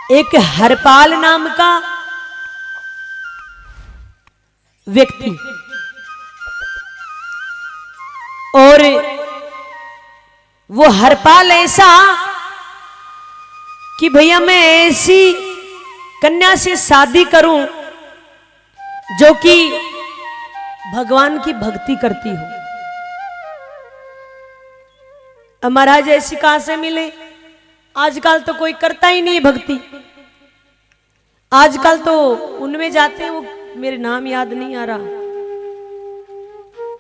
एक हरपाल नाम का व्यक्ति, और वो हरपाल ऐसा कि भैया मैं ऐसी कन्या से शादी करूं जो कि भगवान की भक्ति करती हो। अब महाराज ऐसी कहां से मिले? आजकल तो कोई करता ही नहीं है भक्ति। आजकल तो उनमें जाते हैं, वो मेरे नाम याद नहीं आ रहा,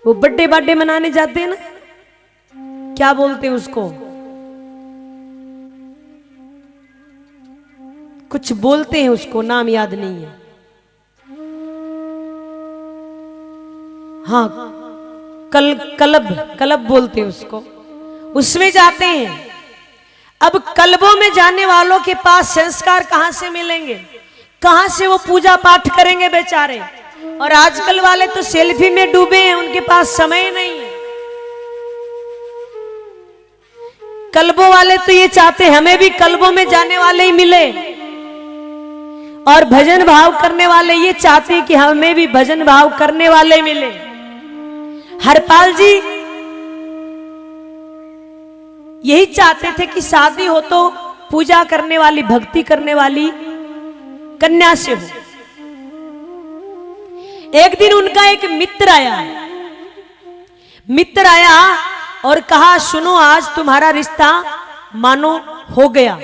वो बर्थडे मनाने जाते हैं ना, क्या बोलते हैं उसको, कुछ बोलते हैं उसको, नाम याद नहीं है। हाँ, कलब बोलते हैं उसको, उसमें जाते हैं। अब कलबों में जाने वालों के पास संस्कार कहां से मिलेंगे? कहां से वो पूजा पाठ करेंगे बेचारे? और आजकल वाले तो सेल्फी में डूबे हैं, उनके पास समय नहीं है। कलबों वाले तो ये चाहते हमें भी कलबों में जाने वाले ही मिले, और भजन भाव करने वाले ये चाहते हैं कि हमें भी भजन भाव करने वाले मिले। हरपाल जी यही चाहते थे कि शादी हो तो पूजा करने वाली, भक्ति करने वाली कन्या से हो। एक दिन उनका एक मित्र आया और कहा, सुनो आज तुम्हारा रिश्ता मानो हो गया।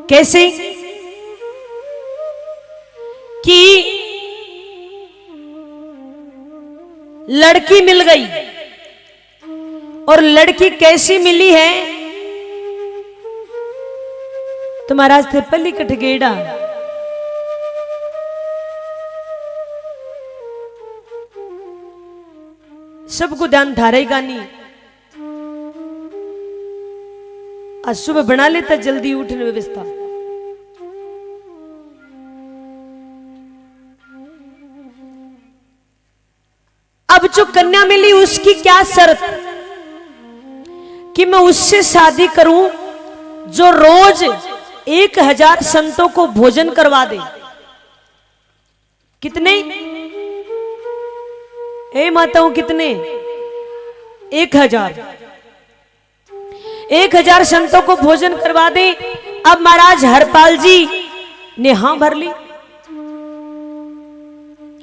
कैसे? कि लड़की मिल गई, और लड़की कैसी मिली है? तो महाराज थे पल्ली कठगेड़ा, सबको ध्यान धारेगा नहीं। आज सुबह बना लेता जल्दी उठने व्यवस्था। अब जो कन्या मिली उसकी क्या शर्त कि मैं उससे शादी करूं जो रोज 1000 संतों को भोजन करवा दे। कितने? ए माताओं, कितने? 1000 संतों को भोजन करवा दे। अब महाराज हरपाल जी ने हां भर ली,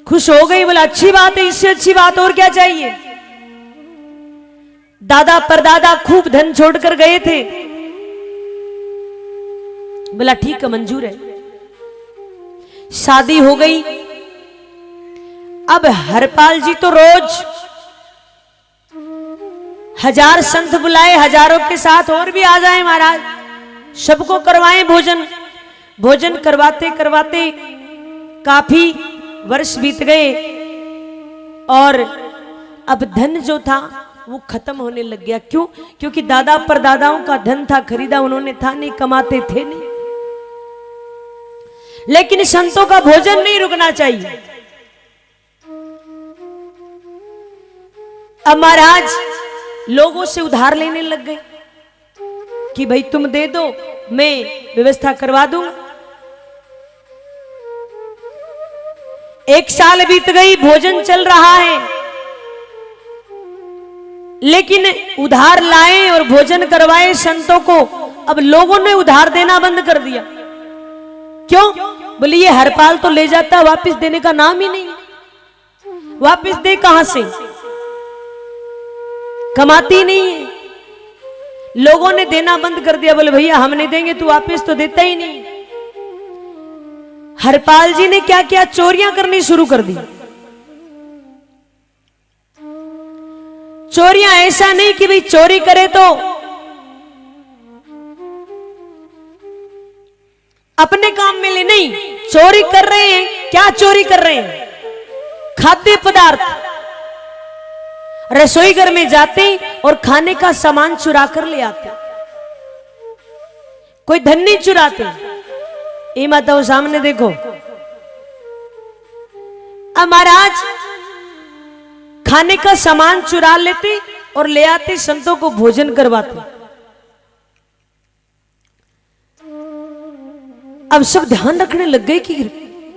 खुश हो गई, बोला अच्छी बात है, इससे अच्छी बात और क्या चाहिए। दादा परदादा खूब धन छोड़कर गए थे, बोला ठीक है, मंजूर है। शादी हो गई। अब हरपाल जी तो रोज 1000 संत बुलाए, हजारों के साथ और भी आ जाए महाराज, सबको करवाएं भोजन। भोजन करवाते करवाते काफी वर्ष बीत गए, और अब धन जो था वो खत्म होने लग गया। क्यों? क्योंकि दादा परदादाओं का धन था, खरीदा उन्होंने था नहीं, कमाते थे नहीं। लेकिन संतों का भोजन नहीं रुकना चाहिए। अब महाराज लोगों से उधार लेने लग गए कि भाई तुम दे दो, मैं व्यवस्था करवा दूंगा। 1 साल बीत गई, भोजन चल रहा है, लेकिन उधार लाए और भोजन करवाए संतों को। अब लोगों ने उधार देना बंद कर दिया। क्यों? बोले ये हरपाल तो ले जाता, वापस देने का नाम ही नहीं। वापस दे कहां से? कमाती नहीं है। लोगों ने देना बंद कर दिया, बोले भैया हम नहीं देंगे, तू वापस तो देता ही नहीं। हरपाल जी ने क्या किया? चोरियां करनी शुरू कर दी। चोरियां ऐसा नहीं कि भाई चोरी करे तो अपने काम में ले, नहीं, चोरी कर रहे हैं। क्या चोरी कर रहे हैं? खाद्य पदार्थ। रसोई घर में जाते और खाने का सामान चुरा कर ले आते। कोई धन नहीं चुराते। ये माताओं सामने देखो। अब महाराज खाने का सामान चुरा लेते और ले आते, संतों को भोजन करवाते। अब सब ध्यान रखने लग गए कि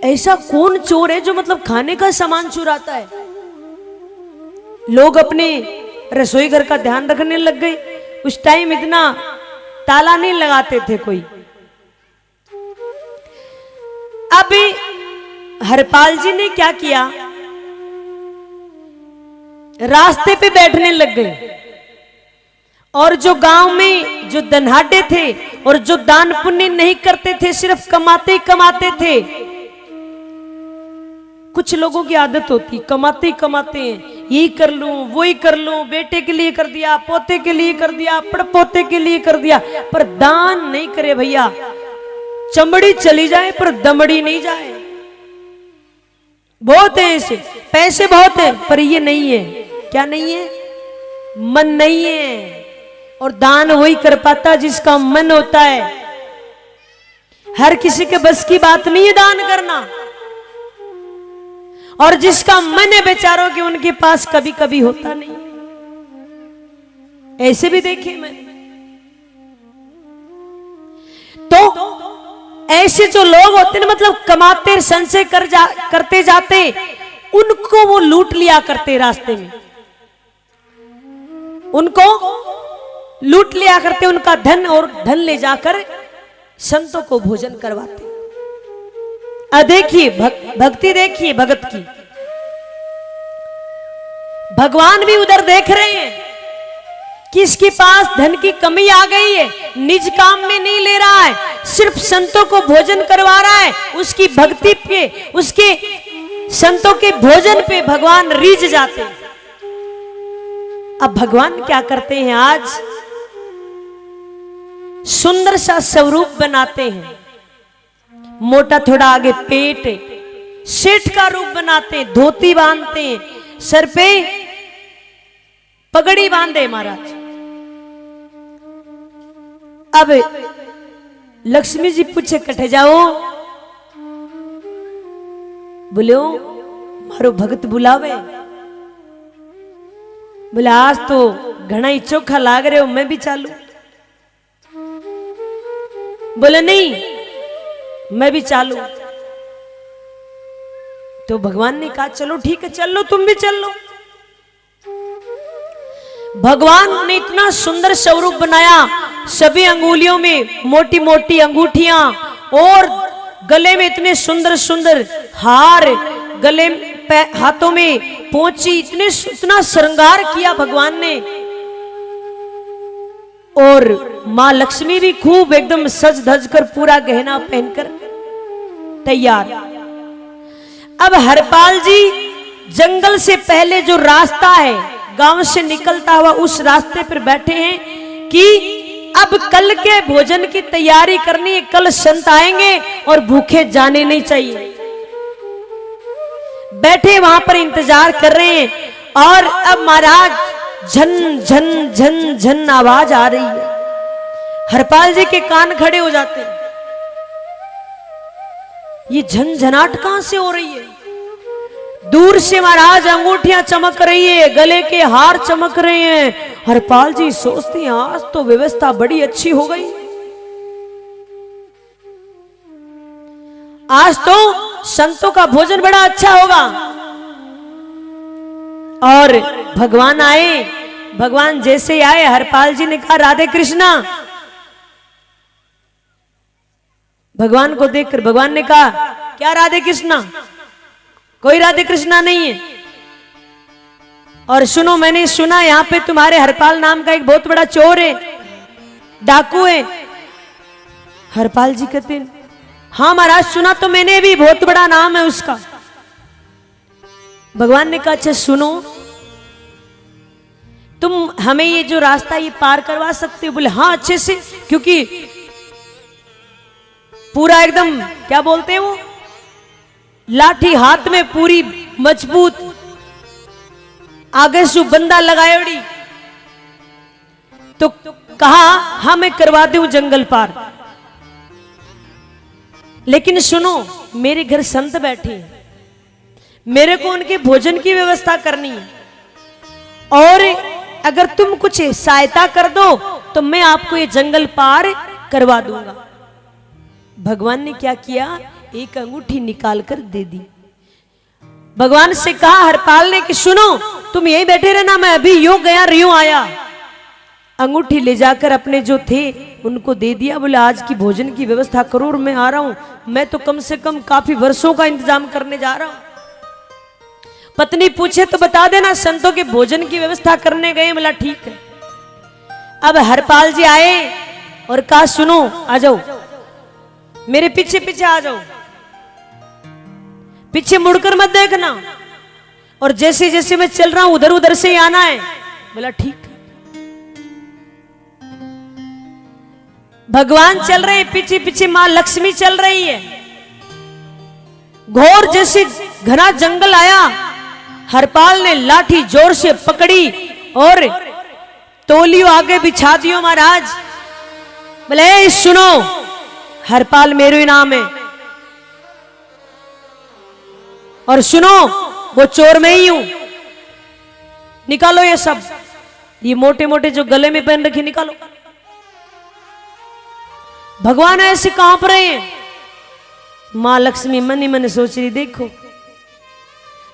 ऐसा कौन चोर है जो मतलब खाने का सामान चुराता है। लोग अपने रसोई घर का ध्यान रखने लग गए। उस टाइम इतना ताला नहीं लगाते थे कोई। अब हरपाल जी ने क्या किया, रास्ते पे बैठने लग गए और जो गांव में जो धनहाडे थे और जो दान पुण्य नहीं करते थे, सिर्फ कमाते ही कमाते थे। कुछ लोगों की आदत होती कमाते ही कमाते हैं, यही कर लूं वो ही कर लूं, बेटे के लिए कर दिया, पोते के लिए कर दिया, पड़पोते के लिए कर दिया, पर दान नहीं करे भैया। चमड़ी चली जाए पर दमड़ी नहीं जाए। बहुत है ऐसे, पैसे बहुत है पर ये नहीं है। क्या नहीं है? मन नहीं है। और दान वही कर पाता जिसका मन होता है। हर किसी के बस की बात नहीं है दान करना। और जिसका मन है बेचारों के, उनके पास कभी कभी होता नहीं। ऐसे भी देखे मैंने। तो ऐसे जो लोग होते हैं मतलब कमाते संचय करते जाते, उनको वो लूट लिया करते रास्ते में, उनको लूट लिया करते उनका धन, और धन ले जाकर संतों को भोजन करवाते। देखिए भक्ति, देखिए भगत की। भगवान भी उधर देख रहे हैं कि इसके पास धन की कमी आ गई है, निज काम में नहीं ले रहा है, सिर्फ संतों को भोजन करवा रहा है। उसकी भक्ति पे, उसके संतों के भोजन पे भगवान रीझ जाते हैं। अब भगवान क्या करते हैं, आज सुंदर सा स्वरूप बनाते हैं। मोटा थोड़ा आगे पेट, सेठ का रूप बनाते, धोती बांधते, सर पे पगड़ी बांधे महाराज। अब लक्ष्मी जी पूछे कटे जाओ, बोलो मारो भगत बुलावे। बोले आज तो घना ही चोखा लाग रहे हो, मैं भी चालू। बोले नहीं मैं भी चालू। तो भगवान ने कहा चलो ठीक है, चल लो, तुम भी चल लो। भगवान ने इतना सुंदर स्वरूप बनाया, सभी अंगुलियों में मोटी मोटी अंगूठियां और गले में इतने सुंदर सुंदर हार, गले हाथों में पोंची, इतना श्रृंगार किया भगवान ने। और मां लक्ष्मी भी खूब एकदम सज धज कर पूरा गहना पहनकर तैयार। अब हरपाल जी जंगल से पहले जो रास्ता है गांव से निकलता हुआ, उस रास्ते पर बैठे हैं कि अब कल के भोजन की तैयारी करनी है। कल संत आएंगे और भूखे जाने नहीं चाहिए। बैठे वहां पर इंतजार कर रहे हैं। और अब महाराज झन झन झन झन आवाज आ रही है। हरपाल जी के कान खड़े हो जाते हैं। ये झनझनाहट कहां से हो रही है? दूर से महाराज अंगूठियां चमक रही है, गले के हार चमक रहे हैं। हरपाल जी सोचते हैं आज तो व्यवस्था बड़ी अच्छी हो गई, आज तो संतों का भोजन बड़ा अच्छा होगा। और भगवान आए। भगवान जैसे आए, हरपाल जी ने कहा राधे कृष्णा। भगवान को देखकर भगवान ने कहा क्या राधे कृष्णा? कोई राधे कृष्णा नहीं है। और सुनो, मैंने सुना यहां पे तुम्हारे हरपाल नाम का एक बहुत बड़ा चोर है, डाकू है। हरपाल जी कहते हाँ महाराज सुना तो मैंने भी, बहुत बड़ा नाम है उसका। भगवान ने कहा अच्छा सुनो, तुम हमें ये जो रास्ता ये पार करवा सकते हो? बोले हाँ अच्छे से, क्योंकि पूरा एकदम क्या बोलते हैं वो, लाठी हाथ में पूरी मजबूत, आगे से बंदा लगायोड़ी। तो कहा हाँ मैं करवा दूं जंगल पार, लेकिन सुनो मेरे घर संत बैठे हैं, मेरे को उनके भोजन की व्यवस्था करनी है, और अगर तुम कुछ सहायता कर दो तो मैं आपको ये जंगल पार करवा दूंगा। भगवान ने क्या किया, एक अंगूठी निकाल कर दे दी। भगवान से कहा हरपाल ने कि सुनो तुम यही बैठे रहना, मैं अभी यूं गया यूं आया। अंगूठी ले जाकर अपने जो थे उनको दे दिया। बोले आज की भोजन की व्यवस्था करो और मैं आ रहा हूं, मैं तो कम से कम काफी वर्षों का इंतजाम करने जा रहा हूं। पत्नी पूछे तो बता देना, संतों के भोजन की व्यवस्था करने गए। बोला ठीक है। अब हरपाल जी आए और कहा सुनो आ जाओ, मेरे पीछे पीछे आ जाओ, पीछे मुड़कर मत देखना, और जैसे जैसे मैं चल रहा हूं उधर उधर से ही आना है। बोला ठीक है। भगवान चल रहे हैं, पीछे पीछे मां लक्ष्मी चल रही है। घोर जैसे घना जंगल आया, हरपाल ने लाठी जोर से पकड़ी और तोलियो आगे बिछा दियो महाराज। बोले सुनो हरपाल मेरे ही नाम है, और सुनो वो चोर मैं ही हूं, निकालो ये सब, ये मोटे मोटे जो गले में पहन रखे निकालो। भगवान ऐसे कांप रहे हैं। मां लक्ष्मी मन ही मन सोच रही देखो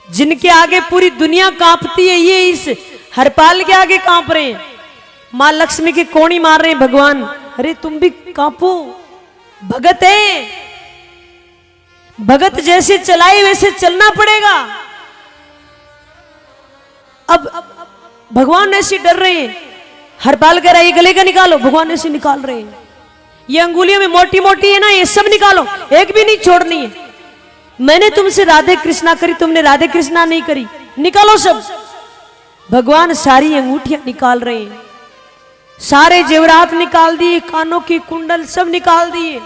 जिनके आगे पूरी दुनिया कांपती है ये इस हरपाल के आगे कांप रहे हैं। मां लक्ष्मी की कोणी मार रहे हैं भगवान, अरे तुम भी कांपो, भगत है, भगत जैसे चलाए वैसे चलना पड़ेगा। अब भगवान ऐसे डर रहे हैं। हरपाल कह रहा है ये गले का निकालो, भगवान ऐसे निकाल रहे हैं। ये अंगुलियों में मोटी मोटी है ना, ये सब निकालो, एक भी नहीं छोड़नी है। मैंने तुमसे राधे कृष्णा करी, तुमने राधे कृष्णा नहीं करी, निकालो सब। भगवान सारी अंगूठियां निकाल रहे हैं, सारे जेवरात निकाल दिए, कानों की कुंडल सब निकाल दिए।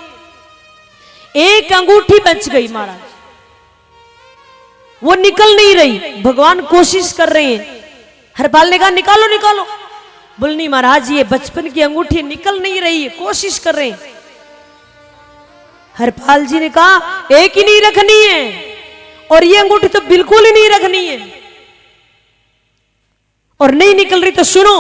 एक अंगूठी बच गई महाराज, वो निकल नहीं रही। भगवान कोशिश कर रहे हैं। हरपाल ने कहा निकालो निकालो। बोल नहीं महाराज ये बचपन की अंगूठी निकल नहीं रही है, कोशिश कर रहे हैं। हरपाल जी ने कहा एक ही नहीं रखनी है, और ये अंगूठी तो बिल्कुल ही नहीं रखनी है, और नहीं निकल रही तो सुनो।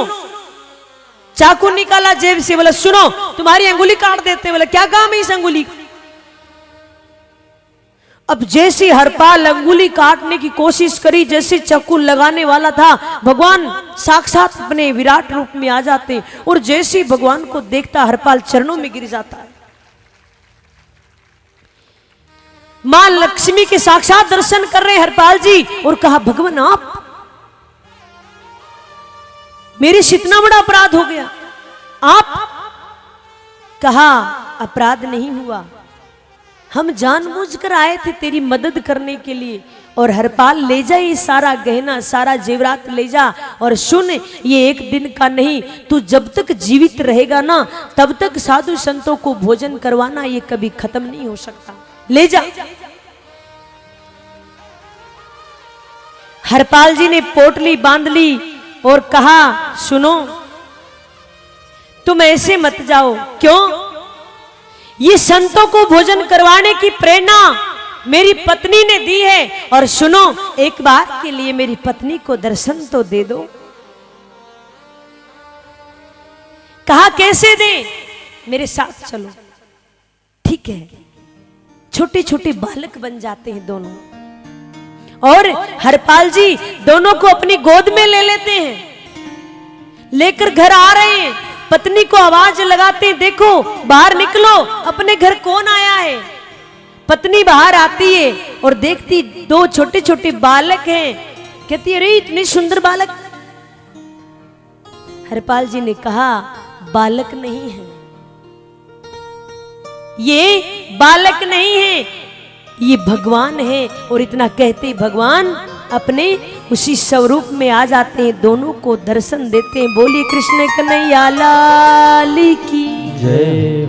चाकू निकाला जेब से, बोला सुनो तुम्हारी अंगुली काट देते हैं। बोला क्या काम है इस अंगुली का? अब जैसे हरपाल अंगुली काटने की कोशिश करी, जैसे चाकू लगाने वाला था, भगवान साक्षात अपने विराट रूप में आ जाते, और जैसे भगवान को देखता हरपाल चरणों में गिर जाता है। मां लक्ष्मी के साक्षात दर्शन कर रहे हरपाल जी, और कहा भगवान आप, मेरे से इतना बड़ा अपराध हो गया। आप? कहा अपराध नहीं हुआ, हम जानबूझकर आए थे तेरी मदद करने के लिए। और हरपाल ले जा ये सारा गहना, सारा जेवरात ले जा, और सुन ये एक दिन का नहीं, तू जब तक जीवित रहेगा ना तब तक साधु संतों को भोजन करवाना, ये कभी खत्म नहीं हो सकता, ले जा। हरपाल जी ने पोटली बांध ली और कहा सुनो तुम ऐसे मत जाओ। क्यों? ये संतों को भोजन करवाने की प्रेरणा मेरी पत्नी ने दी है, और सुनो एक बार के लिए मेरी पत्नी को दर्शन तो दे दो। कहा कैसे दे? मेरे साथ चलो। ठीक है। छोटे छोटे बालक बन जाते हैं दोनों, और हरपाल जी दोनों को अपनी गोद में ले लेते हैं। लेकर घर आ रहे हैं, पत्नी को आवाज लगाते हैं देखो बाहर निकलो, अपने घर कौन आया है। पत्नी बाहर आती है और देखती दो छोटे छोटे बालक हैं। कहती है अरे इतने सुंदर बालक। हरपाल जी ने कहा बालक नहीं है, ये बालक नहीं है, ये भगवान है। और इतना कहते भगवान अपने उसी स्वरूप में आ जाते हैं, दोनों को दर्शन देते हैं। बोलिए कृष्ण कन्हैया लाल की जय।